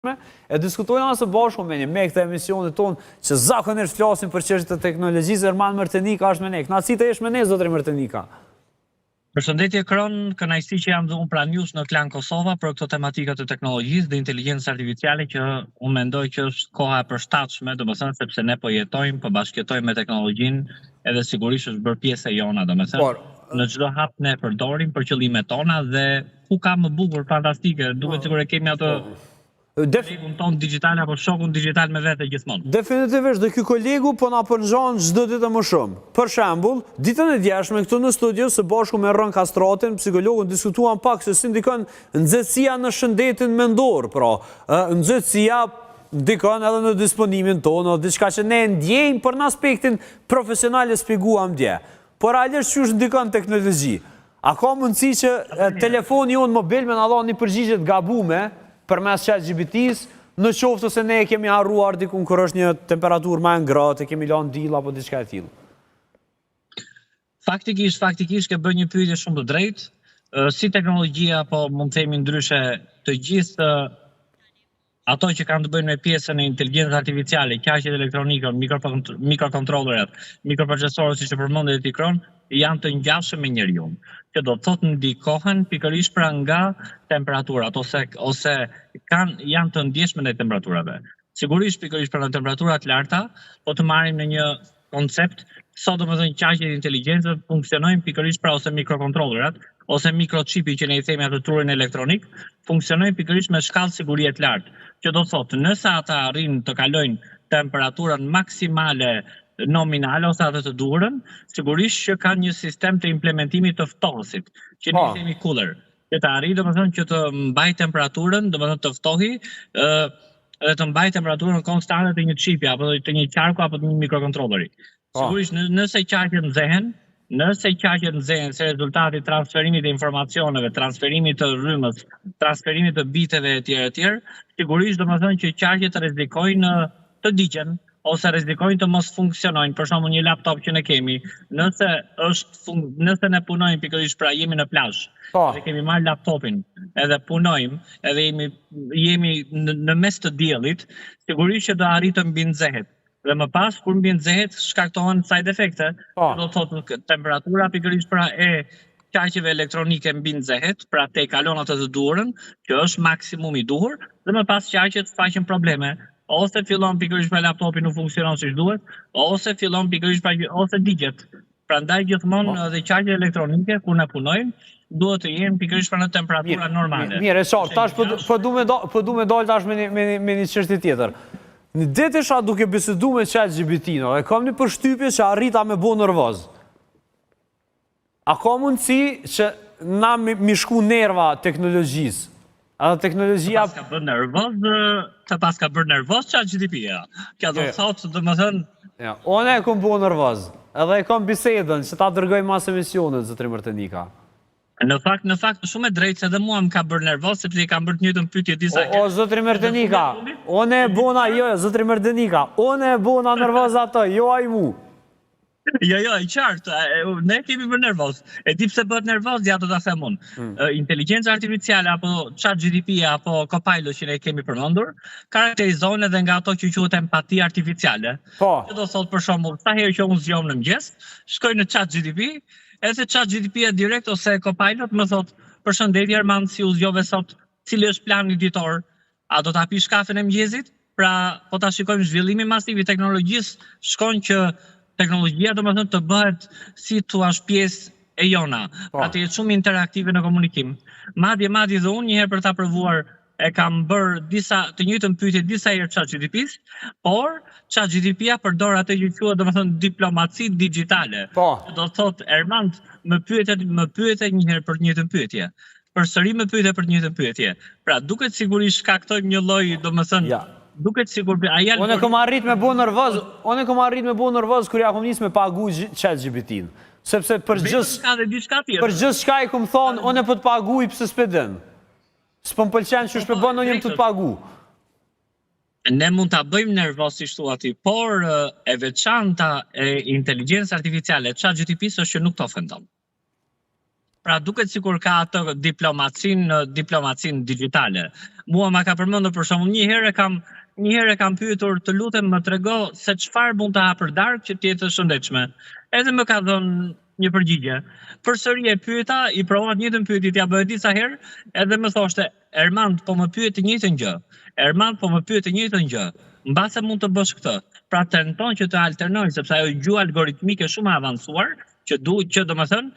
E diskutojnë së bashku me një me këta emisionit tonë që zakonisht flasin për çështje të teknologjisë. Erman Mërtenika është me ne. Kënaqësi të jesh me ne, zotëri Mërtenika. Përshëndetje Kron, kënaqësi që jam dhe unë pra News në Klan Kosova për këto tematika të teknologjisë dhe inteligjencës artificiale që unë mendoj që është koha e përshtatshme, domethënë sepse ne po jetojmë, po bashkëjetojmë me teknologjinë edhe sigurisht është bërë pjesë e jona, domethënë në çdo hap ne e përdorim për qëllimet tona dhe ku ka më bukur, fantastike, duket sikur e kemi atë kolegun ton digital apo shokun digital me vete gjithmonë. Definitivisht, dhe ky kolegu po na përngjan çdo ditë më shumë. Për shembull, ditën e djeshme këtu në studio së bashku me Rën Kastratin, psikologun, diskutuan pak se si ndikon nxehtësia në shëndetin mendor, pra, nxehtësia ndikon edhe në disponimin tonë, diçka që ne ndjejmë për në aspektin profesional e shpjeguam dje. Por realisht çu ndikon teknologji? A ka mundësi që telefoni jonë mobil me na dhënë një përgjigje të gabuar përmes ChatGPT-s, në qoftë se ne kemi harruar dikun kur është një temperaturë më e ngrohtë, kemi lënë diell apo diçka e tillë? Faktikisht ke bërë një pyetje shumë të drejtë. Si teknologjia, po mund të themi ndryshe, të gjithë ato që kanë të bëjnë me pjesën e inteligjencës artificiale, qaqet elektronike, mikrokontrollerat, mikroprocesorët siç e përmendet ti Kron, janë të ngjashëm me njeriu, që do të thotë ndikohen pikërisht pra nga temperaturat ose janë të ndjeshme ndaj temperaturave. Sigurisht pikërisht pra në temperatura të larta, po të marrim në një koncept, sot domethënë qaqet inteligjencës funksionojnë pikërisht pra ose mikrokontrollerat, ose mikrochipi që ne i themi atë trurin elektronik, funksionojnë pikërisht me shkallë sigurie të lartë, që do të thotë nëse ata arrin të kalojnë temperaturën maksimale nominale ose atë të duhurën, sigurisht që kanë një sistem të implementimit të ftohësit, që ne i themi cooler, që të arrijë domethënë që të mbajë temperaturën, domethënë të ftohi, dhe të mbajë temperaturën konstante të një chipi apo të një qarku apo të një mikrokontrolleri. Sigurisht nëse qaqet nxehen se rezultati i transferimit të informacioneve, transferimit të rrymës, transferimit të biteve etj, sigurisht domethënë që qaqet rrezikojnë të digjen ose rrezikojnë të mos funksionojnë. Për shembull një laptop që ne kemi, nëse ne punojmë pikërisht pra jemi në plazh, dhe kemi marrë laptopin, edhe punojmë, edhe jemi në mes të diellit, sigurisht që do arrit të mbinxehet. Dhe më pas kur mbinxehet shkaktohen side efekte, do të thotë temperatura pikërisht pra e qaqeve elektronike mbinxehet, pra te kalon atë të duhurën, që është maksimumi i duhur, dhe më pas qaqet faqen probleme. Ose fillon pikërisht me laptopin nuk funksionon siç duhet, ose fillon pikërisht ose digjet. Prandaj gjithmonë edhe qaqet elektronike kur ne punojmë, duhet të jenë pikërisht në temperatura normale. Mirë, qartë, tash po du me dalë tash me një çështje tjetër. Në ditë isha duke bisedu me ChatGPT-n, e kam një përshtypje që arrita me bo nervoz. A ka mundësi që na mi shku nerva teknologjisë? A teknologjia të paska bërë nervoz ChatGPT-ja. Kja do thotë domethënë. Unë e kam bo nervoz, edhe e kam bisedën që ta dërgoj mas emisionet, zotëri Mërtenika. Në fakt shumë e drejtë se edhe mua më ka bërë nervoz sepse i kam bërë të njëjtën pyetje disa herë. O zotëri Mërtenika, unë e bona zotëri Mërtenika, unë e bona nervoz ato, jo ai mu. Jo, i qartë, ne kemi bërë nervoz. E di pse bëhet nervoz, ja do ta them unë. Inteligjenca artificiale apo ChatGPT apo Copilot që ne kemi përmendur, karakterizohen edhe nga ato që quhet empati artificiale. Që do thotë për shembull, sa herë që unë zgjon në mëngjes, shkoj në ChatGPT, edhe ChatGPT direkt ose Copilot më thotë, përshëndetje Erman, si u zgjove sot, cili është plani ditor, a do ta pish kafen e mëngjesit? Pra, po ta shikojmë zhvillimin masiv i teknologjisë, shkon që teknologjia do më thënë të bëhet si thua pjesë e jona, pra të jetë shumë interaktive në komunikim. Madje dhe unë njëherë për ta provuar e kam bërë të njëjtën pyetje disa herë ChatGPT-s, por ChatGPT-ja përdor atë që quhet domethënë diplomaci digjitale. Do thotë Ermand, më pyete një herë për të njëjtën pyetje. Përsëri më pyete për të njëjtën pyetje. Pra duket sigurisht shkaktojmë një lloj domethënë duket sigur Unë kam arrit me bo nervoz kur ja kom nis me pagu ChatGPT-n. Sepse për gjithë shka i kom thonë, unë e po të paguj pëse s'pedin. S'po më pëlqen që shpe bënë, unë jem të pagu. Ne mund ta bëjmë nervoz si thua ti, por e veçanta e inteligjencës artificiale ChatGPT-s është që nuk të ofendon. Pra duket sikur ka atë diplomacin digjitale. Mua ma ka përmendur për shembull një herë kam pyetur, të lutem më trego se çfarë mund të ha për darkë që të jetë e shëndetshme. Edhe më ka dhënë një përgjigje. Përsëri e pyeta, i provova të njëjtën pyetje t'ia bëj disa herë, edhe më thoshte, Ermand, po më pyet të njëjtën gjë. Ermand, po më pyet të njëjtën gjë. Mbase mund të bësh këtë. Pra tenton që të alternoj, sepse ajo gjuhë algoritmike shumë e avancuar, që domethënë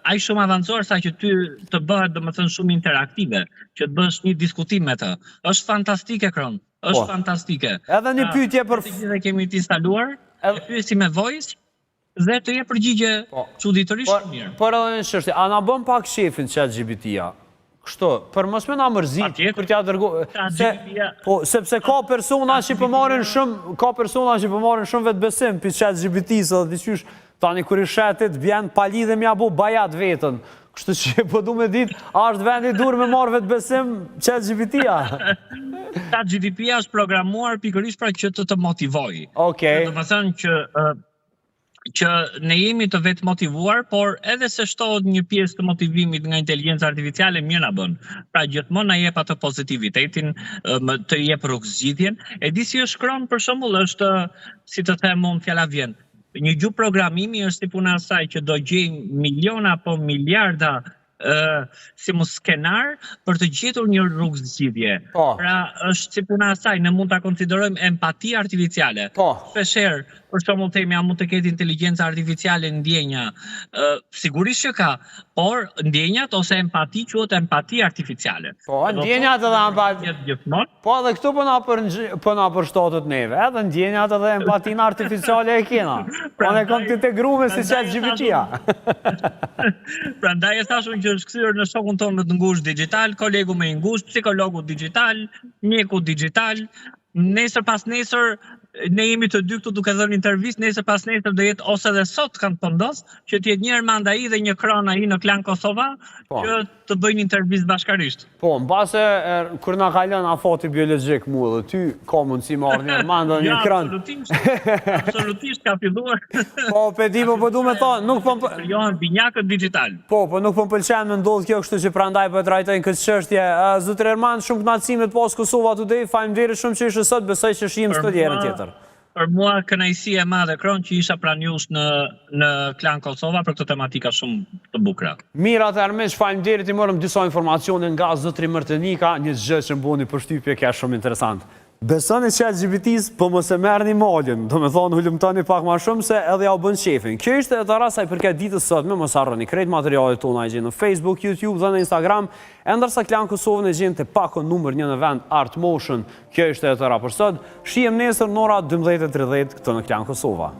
ai shumë avancuar sa që ty të bëhet domethënë shumë interaktive, që të bësh një diskutim me të. Është fantastike Kron, është fantastike. Edhe një pyetje për të gjithë kemi të instaluar, e pyesi me voice dhe të jep përgjigje çuditërisht mirë. Por edhe një çështje, a na bën pak shefin ChatGPT-ja? Kështu, për mos më na mërzit, për t'ja dërguar. Sepse ka persona që po marrin shumë vetbesim për ChatGPT-s edhe diçysh tani kur i shetit vjen pa lidhje mja bu bajat vetën. Kështu që po du me ditë, a është vendi dur me marrë vetbesim ChatGPT-ja? ChatGPT-ja është programuar pikërisht pra që të motivojë. Okej. Domethënë që ne jemi të vetë motivuar, por edhe se shtohet një pjesë të motivimit nga inteligjenca artificiale, mirë na bën. Pra gjithmonë na jep atë pozitivitetin, të jep rrugëzgjidhjen. E di si është Kron për shembull, është, si të them unë, fjala vjen. Një gjuhë programimi është si puna e saj që do gjejmë miliona apo miliarda si mos skenar për të gjetur një rrugëzgjidhje. Pra është si puna e saj, ne mund ta konsiderojmë empati artificiale. Shpeshherë, për shembull themi, a mund të ketë inteligjenca artificiale ndjenja? Sigurisht që ka, por ndjenjat ose empati quhet empati artificiale. Ndjenjat edhe empati. Po edhe këtu po na përshtatet neve, edhe ndjenjat edhe empatin artificiale e kena. Po ne kom të integruar si ChatGPT-ja. Prandaj e thashun që është kthyer në shokun tonë më të ngushtë digital, kolegu më i ngushtë, psikologu digital, mjeku digital. Nesër pas nesër ne jemi të dy këtu duke dhënë intervistë, nesër pas nesër do jetë ose edhe sot kanë pondos që të jetë një Ermand ai dhe një Kron ai në Klan Kosova që të bëjnë intervistë bashkarisht. Po, mbase kur na ka lënë afati biologjik mua dhe ty ka mundësi marrë një Ermand dhe një Kron. Absolutisht ka filluar. Po, di po du me thonë, nuk po krijohen binjakët digital. Po, nuk po pëlqen me ndodh kjo, kështu që prandaj po e trajtojnë këtë çështje. Zotër Ermand, shumë kënaqësi me pas Kosova Today. Faleminderit shumë që ishe sot, besoj që shihim sot herën tjetër. Për mua kënaqësi e madhe Kron që isha pranë jush në Klan Kosova për këtë tematika shumë të bukura. Mirë atë Armish, faleminderit, i morëm disa informacione nga zotri Mërtenika, një gjë që më bëni përshtypje ka shumë interesant. Besoni ChatGPT-s, po mos e merrni malin, do me thonë hulumtoni pak ma shumë se edhe ja u bën shefin. Kjo ishte edhe rasa i përket ditës sotme, mos harroni krejt materialet tona e gjenë në Facebook, YouTube dhe në Instagram, e ndërsa Klan Kosovën e gjenë të pakon numër 1 në vend Art Motion. Kjo ishte edhe ra për sot. Shihem nesër në ora 12:30 këtu në Klan Kosova.